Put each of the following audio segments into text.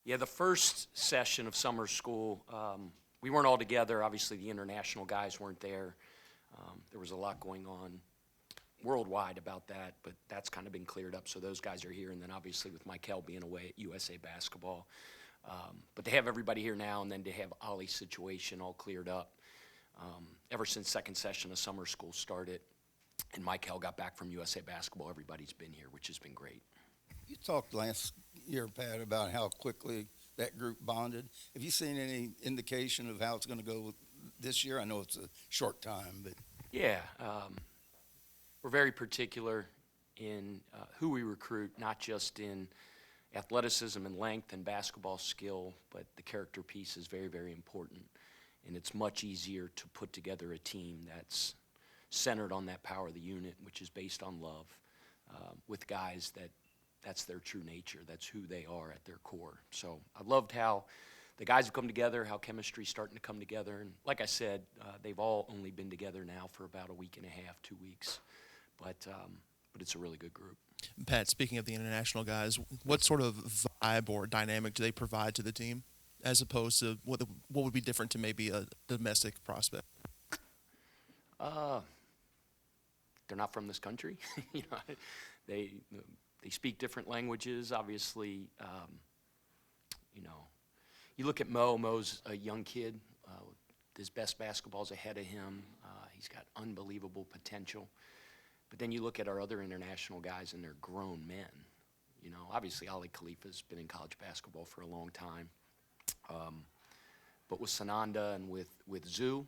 Yeah, the first session of summer school, we weren't all together. Obviously, the international guys weren't there. There was a lot going on worldwide about that, but that's kind of been cleared up, so those guys are here. And then obviously with Mikel being away at USA Basketball. But to have everybody here now and then to have Ollie's situation all cleared up, ever since second session of summer school started and Mikel got back from USA Basketball, everybody's been here, which has been great. You talked last year, Pat, about how quickly that group bonded. Have you seen any indication of how it's going to go this year? I know it's a short time, but Yeah, we're very particular in who we recruit, not just in athleticism and length and basketball skill, but the character piece is very, very important. And it's much easier to put together a team that's centered on that power of the unit, which is based on love, with guys that's their true nature. That's who they are at their core. So I loved how the guys have come together, how chemistry's starting to come together. And like I said, they've all only been together now for about a week and a half, 2 weeks. But it's a really good group. Pat, speaking of the international guys, what sort of vibe or dynamic do they provide to the team as opposed to what would be different to maybe a domestic prospect? They're not from this country. They speak different languages. Obviously, you look at Mo. Mo's a young kid. His best basketball's ahead of him. He's got unbelievable potential. But then you look at our other international guys, and they're grown men. Obviously, Ali Khalifa's been in college basketball for a long time. But with Sananda and with Zoo,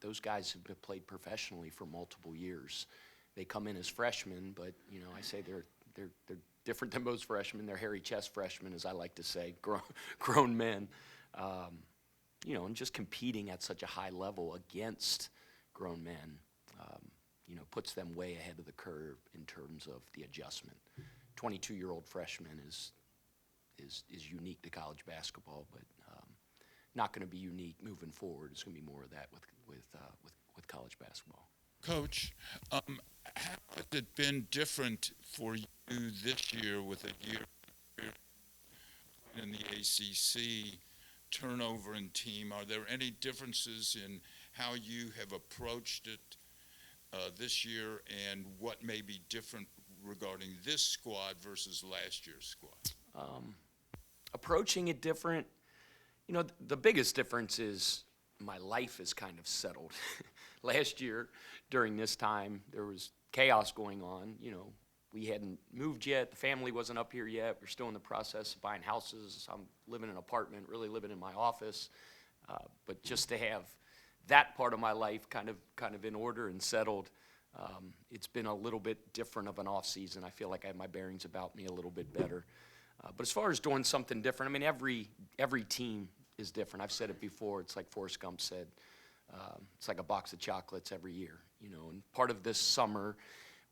those guys have been played professionally for multiple years. They come in as freshmen, but I say they're different than most freshmen. They're hairy chest freshmen, as I like to say, grown men. And just competing at such a high level against grown men, puts them way ahead of the curve in terms of the adjustment. 22-year-old freshman is unique to college basketball, but not going to be unique moving forward. It's going to be more of that with college basketball. Coach, how has it been different for you this year with a year in the ACC, turnover in team? Are there any differences in how you have approached it this year, and what may be different regarding this squad versus last year's squad? Approaching it different, the biggest difference is my life is kind of settled. Last year, during this time, there was chaos going on. We hadn't moved yet. The family wasn't up here yet. We're still in the process of buying houses. I'm living in an apartment, really living in my office. But just to have that part of my life kind of in order and settled, it's been a little bit different of an off season. I feel like I have my bearings about me a little bit better. But as far as doing something different, I mean, every team is different. I've said it before. It's like Forrest Gump said. It's like a box of chocolates every year, And part of this summer,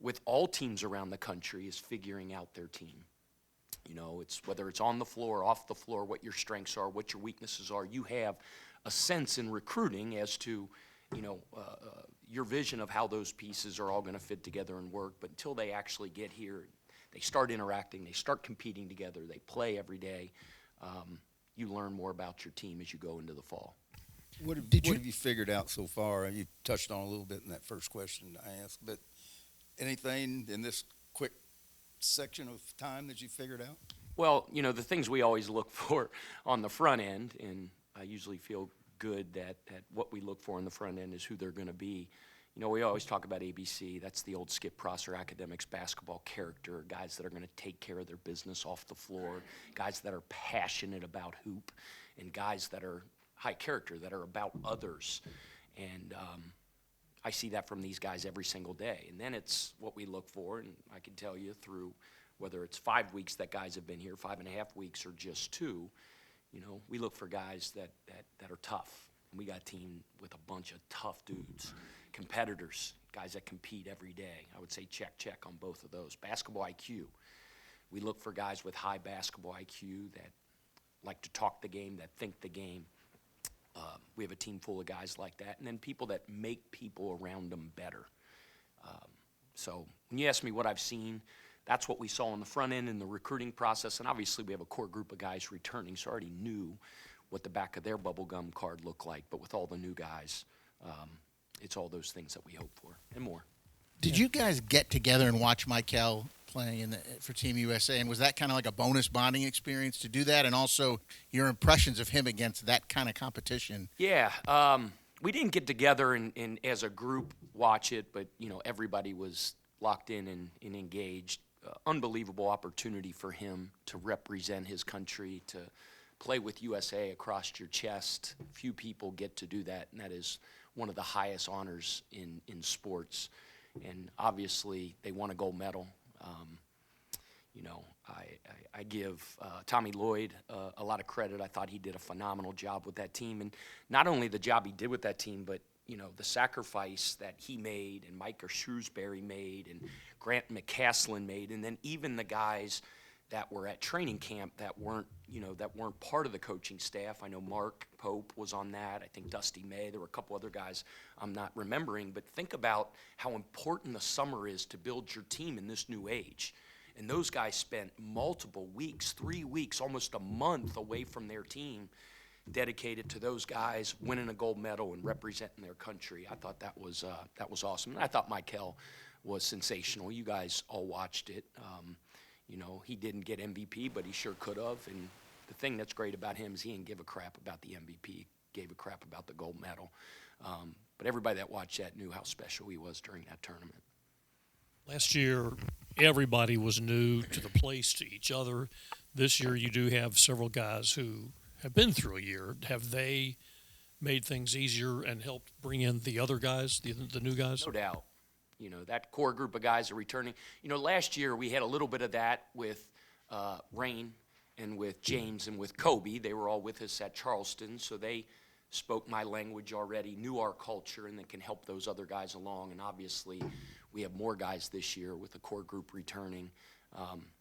with all teams around the country, is figuring out their team. It's whether it's on the floor, off the floor, what your strengths are, what your weaknesses are. You have a sense in recruiting as to, your vision of how those pieces are all going to fit together and work. But until they actually get here, they start interacting, they start competing together, they play every day, you learn more about your team as you go into the fall. What have you figured out so far? You touched on a little bit in that first question I asked, but anything in this quick section of time that you figured out? Well, the things we always look for on the front end, and I usually feel good that what we look for on the front end is who they're going to be. We always talk about ABC. That's the old Skip Prosser academics basketball character, guys that are going to take care of their business off the floor, guys that are passionate about hoop, and guys that are high character, that are about others. And I see that from these guys every single day. And then it's what we look for, and I can tell you through whether it's 5 weeks that guys have been here, 5.5 weeks, or just 2, we look for guys that are tough. And we got a team with a bunch of tough dudes, competitors, guys that compete every day. I would say check on both of those. Basketball IQ. We look for guys with high basketball IQ that like to talk the game, that think the game. We have a team full of guys like that. And then people that make people around them better. So when you ask me what I've seen, that's what we saw on the front end in the recruiting process. And obviously we have a core group of guys returning, so I already knew what the back of their bubblegum card looked like. But with all the new guys, it's all those things that we hope for and more. Did you guys get together and watch Mikel playing for Team USA? And was that kind of like a bonus bonding experience to do that? And also your impressions of him against that kind of competition? Yeah, we didn't get together and as a group watch it, but, everybody was locked in and engaged. Unbelievable opportunity for him to represent his country, to play with USA across your chest. Few people get to do that, and that is one of the highest honors in sports. And obviously, they won a gold medal. I give Tommy Lloyd a lot of credit. I thought he did a phenomenal job with that team. And not only the job he did with that team, but, the sacrifice that he made and Micah Shrewsbury made and Grant McCaslin made, and then even the guys that were at training camp that weren't part of the coaching staff. I know Mark Pope was on that. I think Dusty May. There were a couple other guys I'm not remembering. But think about how important the summer is to build your team in this new age. And those guys spent multiple weeks, 3 weeks, almost a month away from their team, dedicated to those guys winning a gold medal and representing their country. I thought that was awesome. And I thought Mikel was sensational. You guys all watched it. He didn't get MVP, but he sure could have. And the thing that's great about him is he didn't give a crap about the MVP. He gave a crap about the gold medal. But everybody that watched that knew how special he was during that tournament. Last year, everybody was new to the place, to each other. This year, you do have several guys who have been through a year. Have they made things easier and helped bring in the other guys, the new guys? No doubt. That core group of guys are returning. Last year we had a little bit of that with Rain and with James and with Kobe. They were all with us at Charleston, so they spoke my language already, knew our culture, and they can help those other guys along. And obviously we have more guys this year with the core group returning.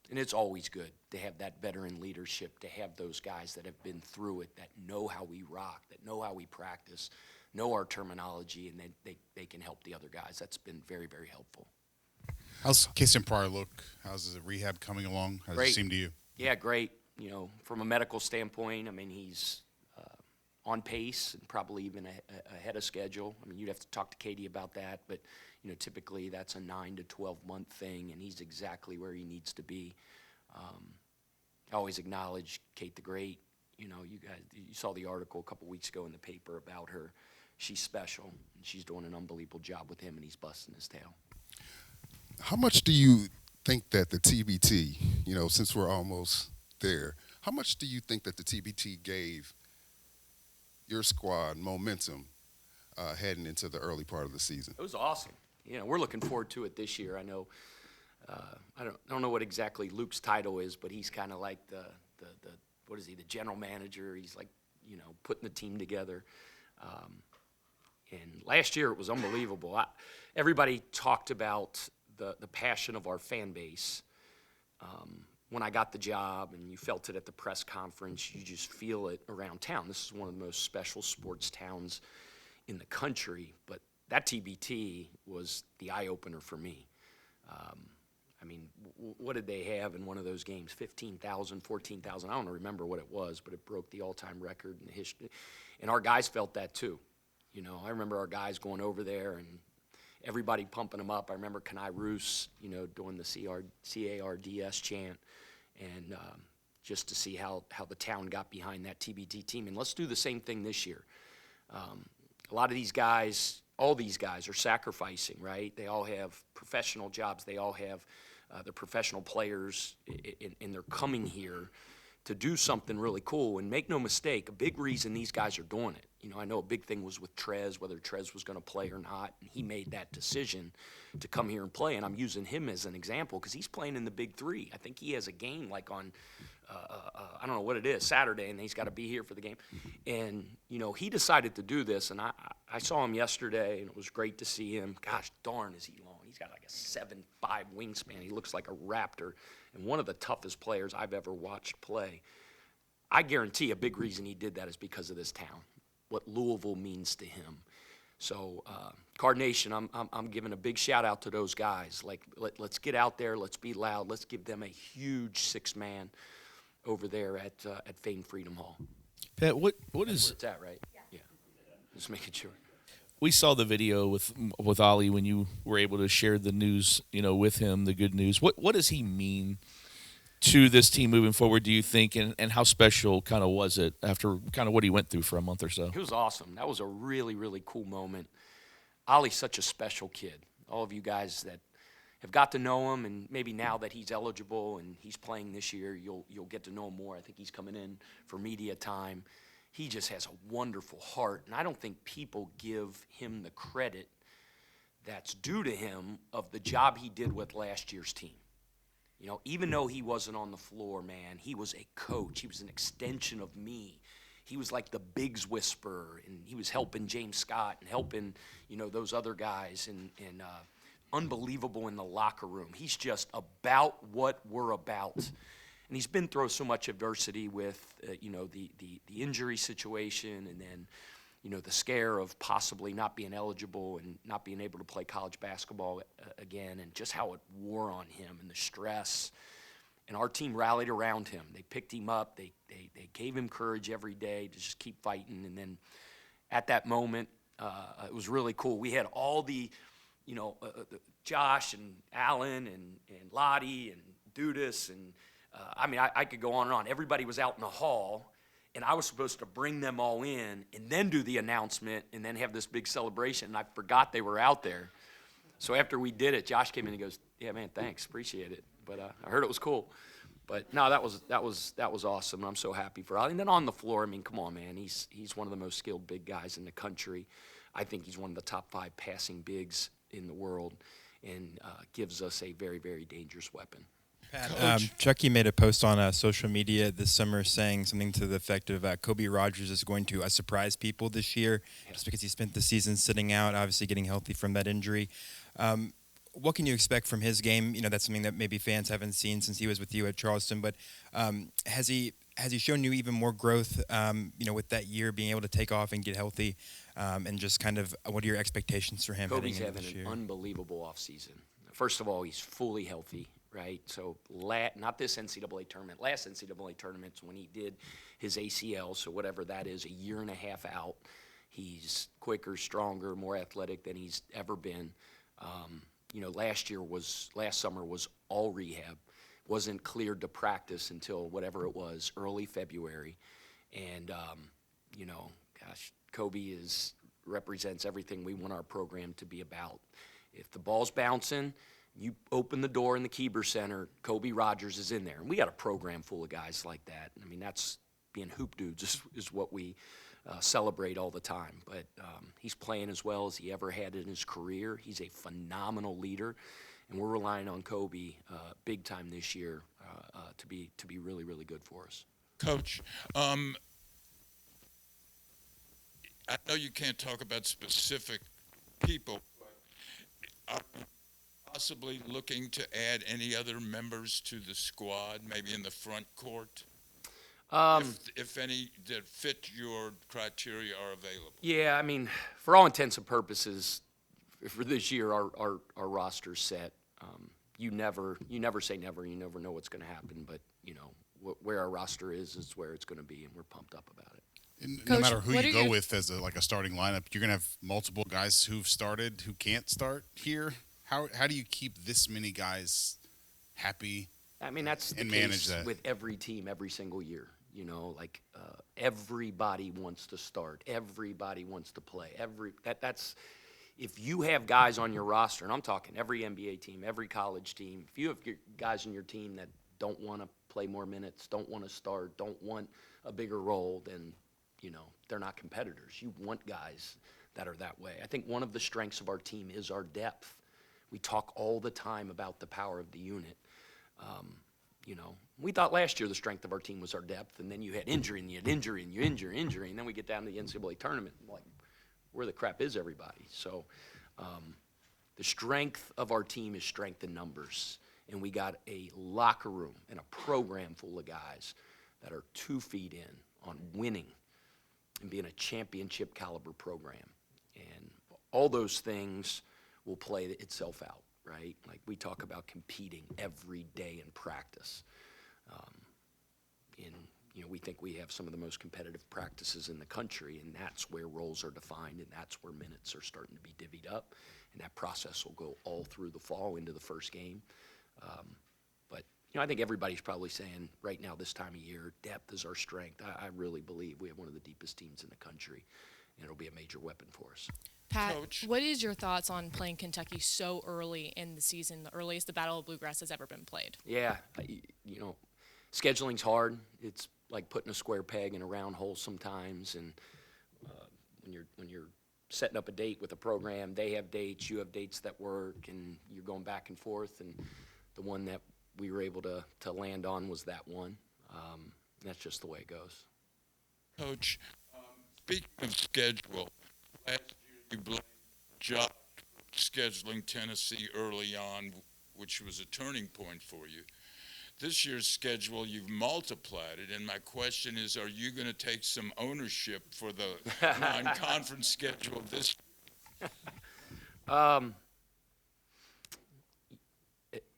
And it's always good to have that veteran leadership, to have those guys that have been through it, that know how we rock, that know how we practice, know our terminology, and then they can help the other guys. That's been very, very helpful. How's Kasean Pryor look? How's the rehab coming along? How does it seem to you? Yeah, great. From a medical standpoint, he's on pace and probably even ahead of schedule. You'd have to talk to Katie about that, but typically that's a 9 to 12 month thing, and he's exactly where he needs to be. I always acknowledge Kate the Great. You guys, you saw the article a couple weeks ago in the paper about her. She's special, and she's doing an unbelievable job with him, and he's busting his tail. How much do you think that the TBT, since we're almost there, how much do you think that the TBT gave your squad momentum heading into the early part of the season? It was awesome. We're looking forward to it this year. I know, I don't know what exactly Luke's title is, but he's kind of like the what is he, the general manager? He's like, putting the team together. And last year it was unbelievable. Everybody talked about the passion of our fan base. When I got the job, and you felt it at the press conference, you just feel it around town. This is one of the most special sports towns in the country, but that TBT was the eye-opener for me. What did they have in one of those games? 15,000, 14,000. I don't remember what it was, but it broke the all-time record in history. And our guys felt that too. I remember our guys going over there and everybody pumping them up. I remember Khani Roos, doing the CARDS chant, and just to see how the town got behind that TBT team. And let's do the same thing this year. A lot of these guys, all these guys are sacrificing, right? They all have professional jobs. They all have they're professional players, and they're coming here to do something really cool. And make no mistake, a big reason these guys are doing it. I know a big thing was with Trez, whether Trez was going to play or not, and he made that decision to come here and play. And I'm using him as an example because he's playing in the Big Three. I think he has a game like on, I don't know what it is, Saturday, and he's got to be here for the game. And, he decided to do this, and I saw him yesterday, and it was great to see him. Gosh darn, is he long. He's got like a 7'5" wingspan. He looks like a raptor, and one of the toughest players I've ever watched play. I guarantee a big reason he did that is because of this town, what Louisville means to him. So, Card Nation, I'm giving a big shout out to those guys. Like, let's get out there, let's be loud, let's give them a huge 6-man over there at Fame Freedom Hall. Pat, what That's is? where it's at, right? Yeah. Just making sure. We saw the video with Ollie when you were able to share the news, with him, the good news. What does he mean to this team moving forward, do you think, and how special kind of was it after kind of what he went through for a month or so? It was awesome. That was a really, really cool moment. Ollie's such a special kid. All of you guys that have got to know him, and maybe now that he's eligible and he's playing this year, you'll get to know him more. I think he's coming in for media time. He just has a wonderful heart, and I don't think people give him the credit that's due to him of the job he did with last year's team. Even though he wasn't on the floor, man, he was a coach. He was an extension of me. He was like the bigs whisperer, and he was helping James Scott and helping, those other guys, and unbelievable in the locker room. He's just about what we're about. And he's been through so much adversity with, the injury situation, and then, the scare of possibly not being eligible and not being able to play college basketball again, and just how it wore on him and the stress. And our team rallied around him. They picked him up. They gave him courage every day to just keep fighting. And then at that moment, it was really cool. We had all the, Josh and Alan and Lottie and Dudas and I could go on and on. Everybody was out in the hall, and I was supposed to bring them all in and then do the announcement and then have this big celebration, and I forgot they were out there. So after we did it, Josh came in and goes, "Yeah, man, thanks, appreciate it." But I heard it was cool. But no, that was awesome. I'm so happy for Ollie. And then on the floor, come on, man, he's one of the most skilled big guys in the country. I think he's one of the top 5 passing bigs in the world, and gives us a very, very dangerous weapon. Chucky made a post on social media this summer saying something to the effect of Kobe Rodgers is going to surprise people this year just because he spent the season sitting out, obviously getting healthy from that injury. What can you expect from his game? That's something that maybe fans haven't seen since he was with you at Charleston, but has he shown you even more growth, with that year being able to take off and get healthy, and just kind of what are your expectations for him Kobe's heading into having this year? an unbelievable offseason. First of all, he's fully healthy, right? So not this NCAA tournament, last NCAA tournament's when he did his ACL, so whatever that is, a year and a half out. He's quicker, stronger, more athletic than he's ever been. Last summer was all rehab. Wasn't cleared to practice until whatever it was, early February. And, Kobe represents everything we want our program to be about. If the ball's bouncing, you open the door in the Keeber Center, Kobe Rodgers is in there. And we got a program full of guys like that. That's being hoop dudes is what we celebrate all the time. But he's playing as well as he ever had in his career. He's a phenomenal leader, and we're relying on Kobe big time this year to be really, really good for us. Coach, I know you can't talk about specific people, but are you possibly looking to add any other members to the squad, maybe in the front court? If any that fit your criteria are available. Yeah, for all intents and purposes, for this year, our roster's set. You never say never. You never know what's going to happen, but where our roster is where it's going to be, and we're pumped up about it. And Coach, no matter who what you are go your- with as a starting lineup, you're gonna have multiple guys who've started who can't start here. How do you keep this many guys happy? That's the And manage case that. with every team every single year. Everybody wants to start. Everybody wants to play. That's if you have guys on your roster, and I'm talking every NBA team, every college team. If you have guys on your team that don't want to play more minutes, don't want to start, don't want a bigger role, then they're not competitors. You want guys that are that way. I think one of the strengths of our team is our depth. We talk all the time about the power of the unit. We thought last year the strength of our team was our depth, and then you had injury, and you had injury, and you injury, and then we get down to the NCAA tournament, and where the crap is everybody? So the strength of our team is strength in numbers, and we got a locker room and a program full of guys that are 2 feet in on winning and being a championship caliber program. And all those things will play itself out, right? Like we talk about competing every day in practice. We think we have some of the most competitive practices in the country, and that's where roles are defined, and that's where minutes are starting to be divvied up, and that process will go all through the fall into the first game. But I think everybody's probably saying right now, this time of year, depth is our strength. I really believe we have one of the deepest teams in the country, and it'll be a major weapon for us. Pat, Coach. what is your thoughts on playing Kentucky so early in the season, the earliest the Battle of Bluegrass has ever been played? Yeah, scheduling's hard. It's like putting a square peg in a round hole sometimes, and when you're setting up a date with a program, they have dates, you have dates that work, and you're going back and forth, and the one that we were able to land on was that one. That's just the way it goes. Coach, speaking of schedule, last year you blamed Josh for scheduling Tennessee early on, which was a turning point for you. This year's schedule, you've multiplied it, and my question is, are you going to take some ownership for the non-conference schedule this year?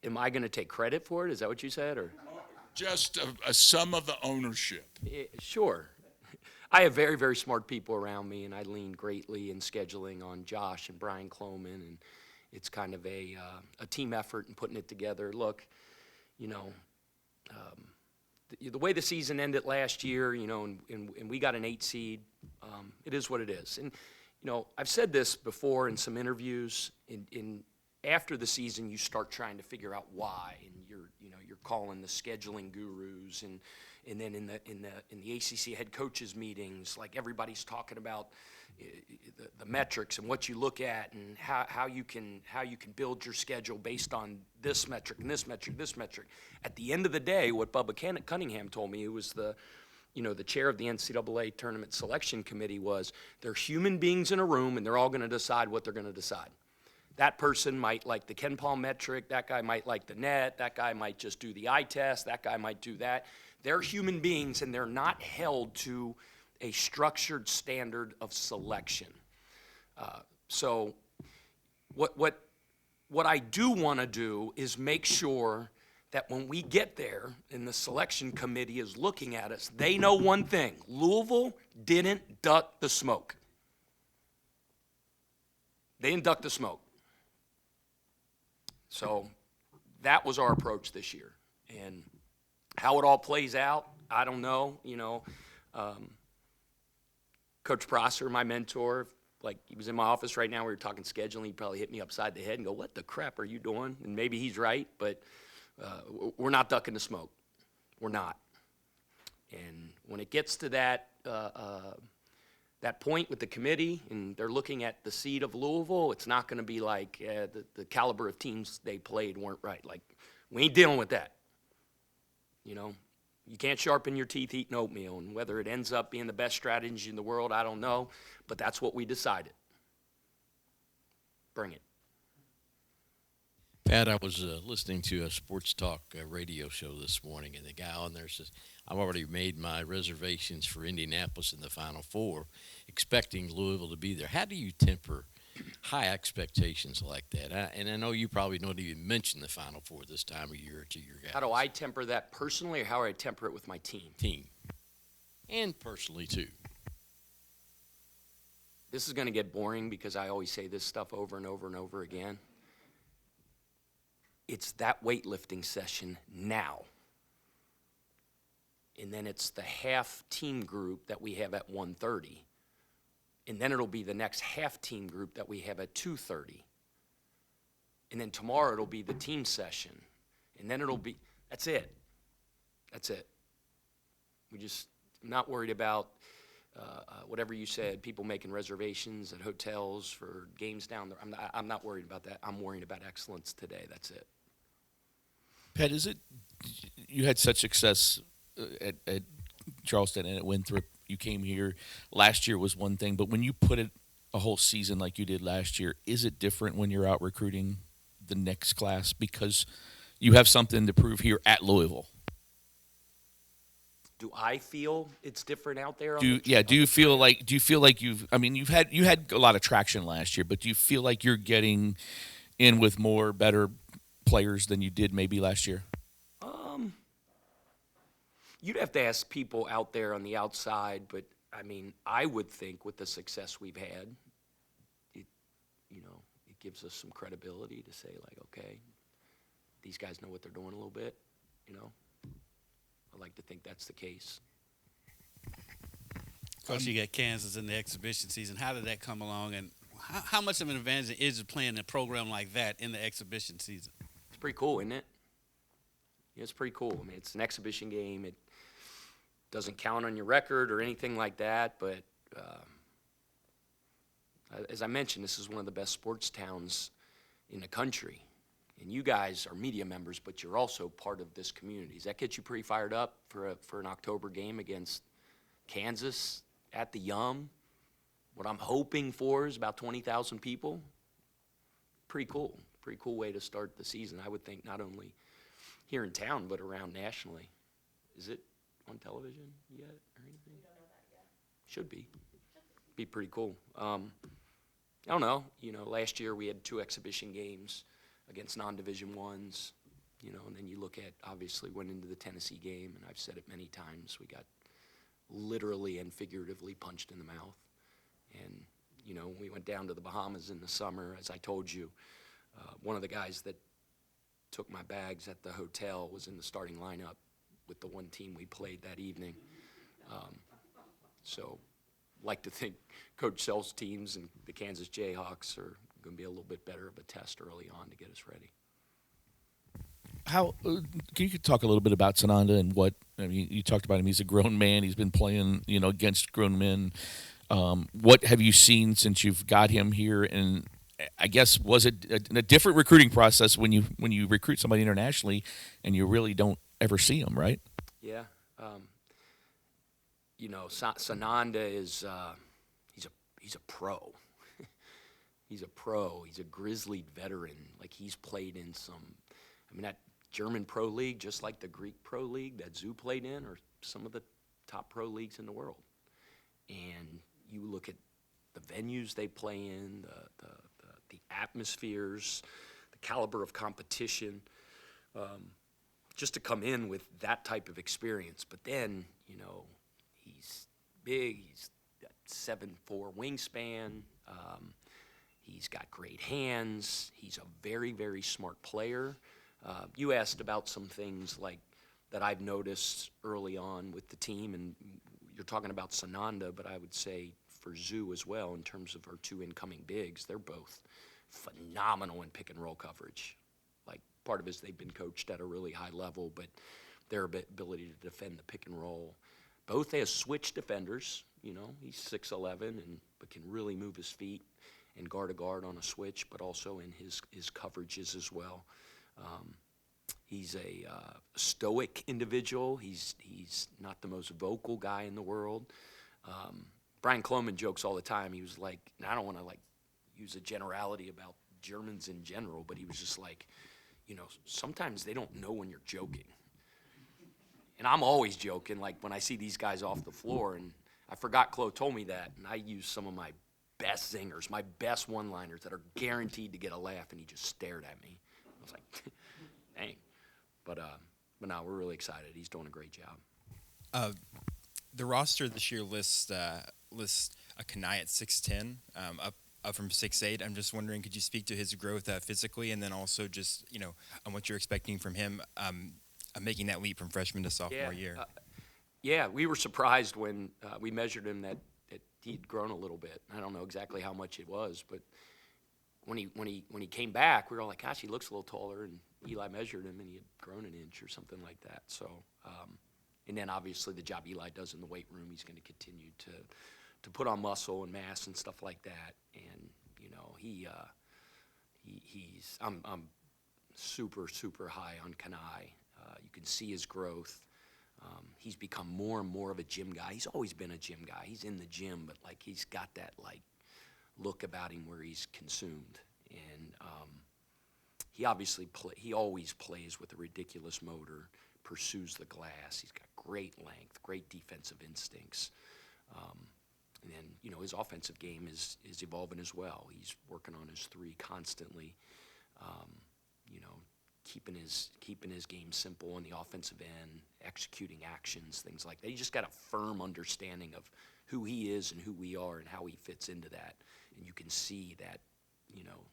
Am I going to take credit for it? Is that what you said, or? Just some of the ownership. Sure. I have very, very smart people around me, and I lean greatly in scheduling on Josh and Brian Cloman, and it's kind of a team effort in putting it together. Look, the way the season ended last year, and we got an 8 seed, it is what it is. And, I've said this before in some interviews. After the season, you start trying to figure out why, and you're calling the scheduling gurus, and then in the ACC head coaches meetings, like everybody's talking about the metrics and what you look at, and how you can build your schedule based on this metric and this metric, this metric. At the end of the day, what Bubba Cunningham told me, who was the chair of the NCAA tournament selection committee, was they're human beings in a room, and they're all going to decide what they're going to decide. That person might like the Ken Palm metric, that guy might like the net, that guy might just do the eye test, that guy might do that. They're human beings, and they're not held to a structured standard of selection. So what I do want to do is make sure that when we get there and the selection committee is looking at us, they know one thing: Louisville didn't duck the smoke. They didn't duck the smoke. So that was our approach this year. And how it all plays out, I don't know. Coach Prosser, my mentor, like he was in my office right now, we were talking scheduling, he'd probably hit me upside the head and go, "What the crap are you doing?" And maybe he's right, but we're not ducking the smoke. We're not. And when it gets to that point with the committee and they're looking at the seed of Louisville, it's not going to be like the caliber of teams they played weren't right. Like, we ain't dealing with that. You can't sharpen your teeth eating oatmeal, and whether it ends up being the best strategy in the world, I don't know, but that's what we decided. Bring it. Pat, I was listening to a sports talk radio show this morning, and the guy on there says, "I've already made my reservations for Indianapolis in the Final Four, expecting Louisville to be there." How do you temper high expectations like that? And I know you probably don't even mention the Final Four this time of year to your guys. How do I temper that personally, or how do I temper it with my team? Team. And personally, too. This is going to get boring because I always say this stuff over and over and over again. It's that weightlifting session now. And then it's the half team group that we have at 1:30. And then it'll be the next half team group that we have at 2:30. And then tomorrow it'll be the team session. And then it'll be, that's it. That's it. I'm not worried about whatever you said, people making reservations at hotels for games down there. I'm not worried about that. I'm worried about excellence today. That's it. Pat, you had such success at Charleston and at Winthrop. You came here. Last year was one thing, but when you put it a whole season like you did last year, is it different when you're out recruiting the next class because you have something to prove here at Louisville? Do I feel it's different out there? Do you feel like you've? I mean, you had a lot of traction last year, but do you feel like you're getting in with better players than you did maybe last year? You'd have to ask people out there on the outside, but I mean, I would think with the success we've had, it gives us some credibility to say like, okay, these guys know what they're doing a little bit, I like to think that's the case. Coach, you got Kansas in the exhibition season. How did that come along, and how much of an advantage is it playing a program like that in the exhibition season? It's pretty cool, isn't it? Yeah, it's pretty cool. I mean, it's an exhibition game. It doesn't count on your record or anything like that, but as I mentioned, this is one of the best sports towns in the country. And you guys are media members, but you're also part of this community. Does that get you pretty fired up for an October game against Kansas at the Yum? What I'm hoping for is about 20,000 people. Pretty cool. Pretty cool way to start the season, I would think, not only here in town, but around nationally. Is it on television yet or anything? We don't know that yet. Should be. Be pretty cool. I don't know. Last year we had 2 exhibition games against non-Division I's, and then you look at, obviously, went into the Tennessee game, and I've said it many times, we got literally and figuratively punched in the mouth. And, we went down to the Bahamas in the summer, as I told you. One of the guys that took my bags at the hotel was in the starting lineup with the one team we played that evening. So, like to think Coach Sells' teams and the Kansas Jayhawks are going to be a little bit better of a test early on to get us ready. How can you talk a little bit about Sananda and you talked about him? He's a grown man. He's been playing, against grown men. What have you seen since you've got him here? And I guess was it a different recruiting process when you recruit somebody internationally and you really don't ever see him, right? Yeah. Sananda is he's a pro. He's a pro. He's a grizzlied veteran. Like, he's played in that German pro league, just like the Greek pro league that Zoo played in, are some of the top pro leagues in the world. And you look at the venues they play in, the atmospheres, the caliber of competition, just to come in with that type of experience. But then, he's big. He's got 7'4" wingspan. He's got great hands. He's a very, very smart player. You asked about some things like that I've noticed early on with the team, and you're talking about Sananda, but I would say for Zoo as well in terms of our 2 incoming bigs. They're both phenomenal in pick and roll coverage. Like, part of it is they've been coached at a really high level, but their ability to defend the pick and roll. Both as switch defenders. He's 6'11", but can really move his feet and guard a guard on a switch, but also in his coverages as well. He's a stoic individual. He's not the most vocal guy in the world. Brian Cloman jokes all the time. He was like, and I don't want to use a generality about Germans in general, but he was just like, sometimes they don't know when you're joking. And I'm always joking, like when I see these guys off the floor, and I forgot Chloe told me that, and I use some of my best zingers, my best one-liners that are guaranteed to get a laugh, and he just stared at me. I was like, dang. But no, we're really excited. He's doing a great job. The roster this year lists a Khani at 6'10", up from 6'8". I'm just wondering, could you speak to his growth physically, and then also just on what you're expecting from him making that leap from freshman to sophomore year? Yeah, we were surprised when we measured him that he'd grown a little bit. I don't know exactly how much it was, but when he came back, we were all like, gosh, he looks a little taller. And Eli measured him, and he had grown an inch or something like that. So, and then obviously the job Eli does in the weight room, he's going to continue to put on muscle and mass and stuff like that. And I'm super, super high on Khani. You can see his growth. He's become more and more of a gym guy. He's always been a gym guy. He's in the gym, but he's got that look about him where he's consumed. And he obviously he always plays with a ridiculous motor, pursues the glass. He's got great length, great defensive instincts. And then, you know, his offensive game is evolving as well. He's working on his three constantly, you know, keeping his game simple on the offensive end, executing actions, things like that. He just got a firm understanding of who he is and who we are and how he fits into that. And you can see that, you know,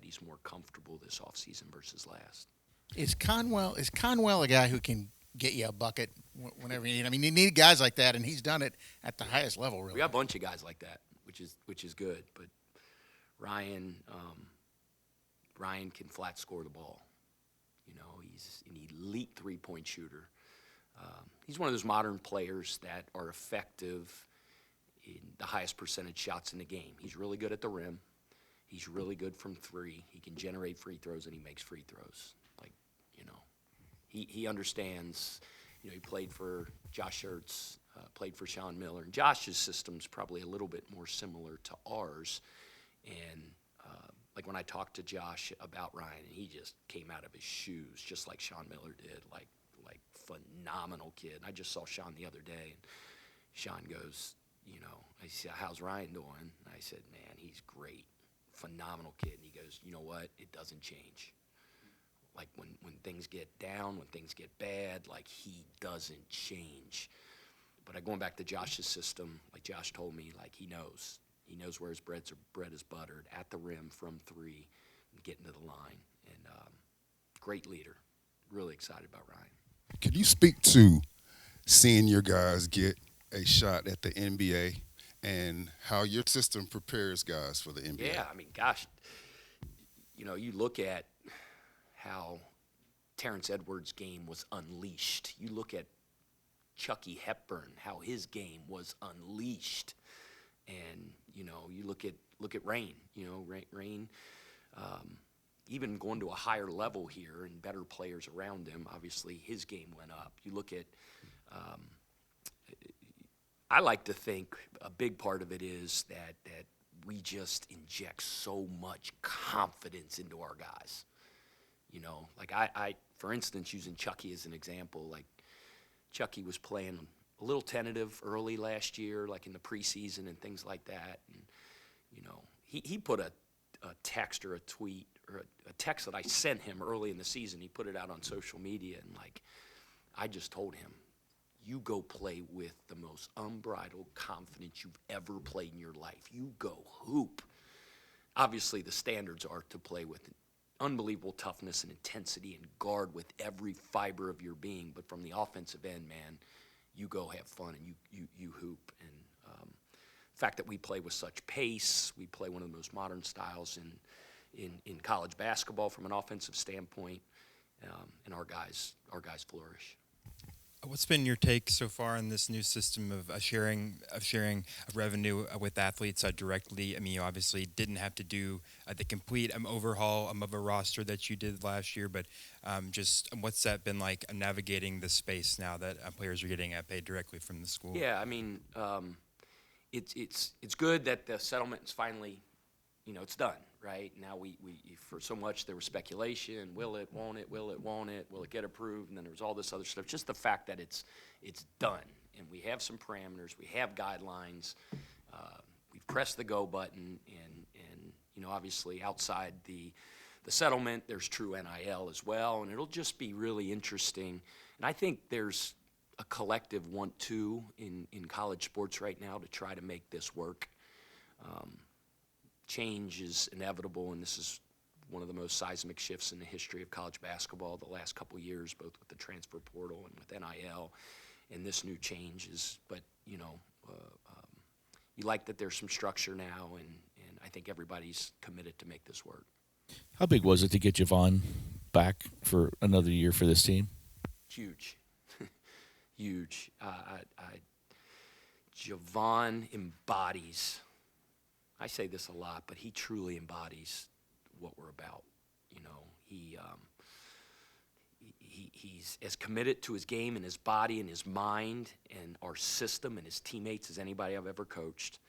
he's more comfortable this offseason versus last. Is Conwell a guy who can get you a bucket whenever you need? I mean, you need guys like that, and he's done it at the highest level, really. We got a bunch of guys like that, which is good. But Ryan can flat score the ball. You know, he's an elite three-point shooter. He's one of those modern players that are effective in the highest percentage shots in the game. He's really good at the rim. He's really good from three. He can generate free throws, and he makes free throws. Like, you know, he understands. You know, he played for Josh Ertz, played for Sean Miller. And Josh's system's probably a little bit more similar to ours. And like when I talked to Josh about Ryan, and he just came out of his shoes, just like Sean Miller did, like phenomenal kid. And I just saw Sean the other day, and Sean goes, you know, I said, how's Ryan doing? And I said, man, he's great, phenomenal kid. And he goes, you know what? It doesn't change. Like when things get down, when things get bad, like he doesn't change. But going back to Josh's system, like Josh told me, like he knows where his bread is buttered, at the rim from three, and getting to the line. And great leader. Really excited about Ryan. Can you speak to seeing your guys get a shot at the NBA and how your system prepares guys for the NBA? Yeah, I mean, gosh, you know, you look at how Terrence Edwards' game was unleashed. You look at Chucky Hepburn, how his game was unleashed. And, you know, you look at Rain, you know, Rain even going to a higher level here and better players around him, obviously his game went up. You look at, I like to think a big part of it is that we just inject so much confidence into our guys. You know, like I for instance, using Chucky as an example, like Chucky was playing a little tentative early last year, like in the preseason and things like that. And, you know, he put a text or a tweet or a text that I sent him early in the season. He put it out on social media, and, like, I just told him, you go play with the most unbridled confidence you've ever played in your life. You go hoop. Obviously, the standards are to play with unbelievable toughness and intensity and guard with every fiber of your being. But from the offensive end, man, you go have fun and you hoop. And the fact that we play with such pace, we play one of the most modern styles in college basketball from an offensive standpoint, and our guys flourish. What's been your take so far on this new system of sharing of revenue with athletes directly? I mean, you obviously didn't have to do the complete overhaul of a roster that you did last year, but just what's that been like navigating the space now that players are getting paid directly from the school? Yeah, I mean, it's good that the settlement is finally, you know, it's done, right? Now we for so much there was speculation, will it, won't it, will it get approved, and then there was all this other stuff. Just the fact that it's done, and we have some parameters, we have guidelines, we've pressed the go button, and you know, obviously outside the settlement, there's true NIL as well, and it'll just be really interesting. And I think there's a collective want-to in college sports right now to try to make this work. Change is inevitable, and this is one of the most seismic shifts in the history of college basketball the last couple of years, both with the transfer portal and with NIL, and this new change is, but, you know, you like that there's some structure now, and I think everybody's committed to make this work. How big was it to get Javon back for another year for this team? Huge. Huge. Javon embodies, I say this a lot, but he truly embodies what we're about. You know, he's as committed to his game and his body and his mind and our system and his teammates as anybody I've ever coached.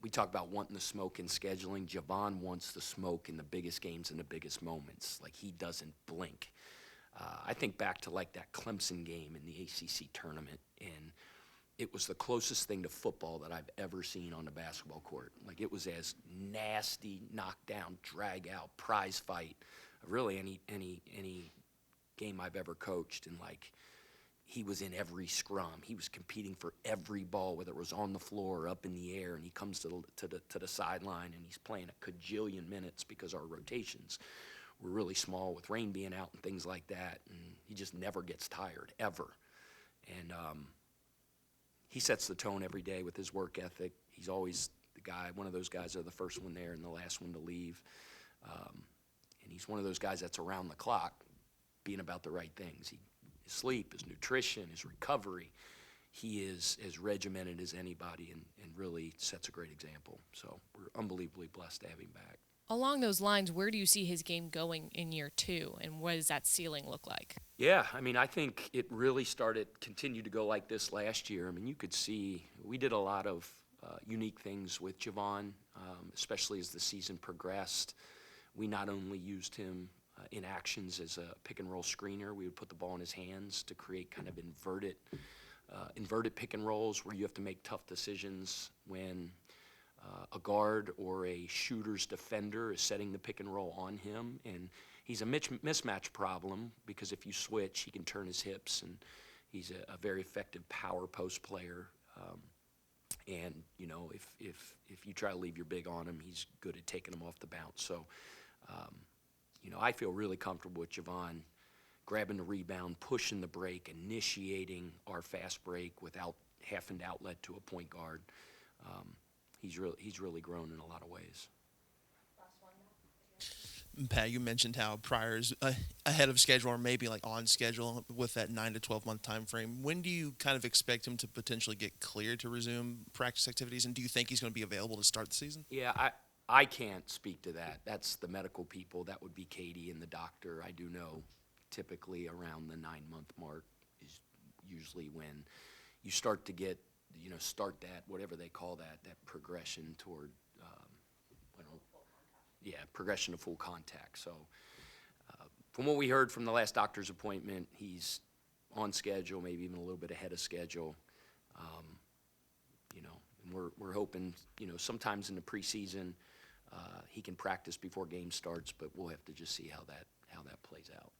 We talk about wanting the smoke in scheduling. Javon wants the smoke in the biggest games and the biggest moments. Like, he doesn't blink. I think back to like that Clemson game in the ACC tournament, and it was the closest thing to football that I've ever seen on a basketball court. Like, it was as nasty, knockdown, drag out, prize fight, really any game I've ever coached. And like, he was in every scrum. He was competing for every ball, whether it was on the floor or up in the air. And he comes to the sideline, and he's playing a cajillion minutes because our rotations were really small with rain being out and things like that. And he just never gets tired, ever. And he sets the tone every day with his work ethic. He's always the guy, one of those guys that are the first one there and the last one to leave. And he's one of those guys that's around the clock being about the right things. His sleep, his nutrition, his recovery. He is as regimented as anybody and really sets a great example. So we're unbelievably blessed to have him back. Along those lines, where do you see his game going in year 2, and what does that ceiling look like? Yeah, I mean, I think it really continued to go like this last year. I mean, you could see we did a lot of unique things with Javon, especially as the season progressed. We not only used him in actions as a pick and roll screener, we would put the ball in his hands to create kind of inverted pick and rolls where you have to make tough decisions when a guard or a shooter's defender is setting the pick and roll on him. And he's a mismatch problem because if you switch, he can turn his hips, and he's a very effective power post player. And, you know, if you try to leave your big on him, he's good at taking them off the bounce. So, you know, I feel really comfortable with Javon grabbing the rebound, pushing the break, initiating our fast break without having to outlet to a point guard. He's really grown in a lot of ways. Pat, you mentioned how Pryor's ahead of schedule or maybe like on schedule with that 9 to 12 month time frame. When do you kind of expect him to potentially get cleared to resume practice activities, and do you think he's going to be available to start the season? Yeah, I can't speak to that. That's the medical people. That would be Katie and the doctor. I do know typically around the 9-month mark is usually when you start to get, you know, start that, whatever they call that progression toward, progression to full contact. So from what we heard from the last doctor's appointment, he's on schedule, maybe even a little bit ahead of schedule. You know, and we're hoping, you know, sometimes in the preseason he can practice before game starts, but we'll have to just see how that plays out.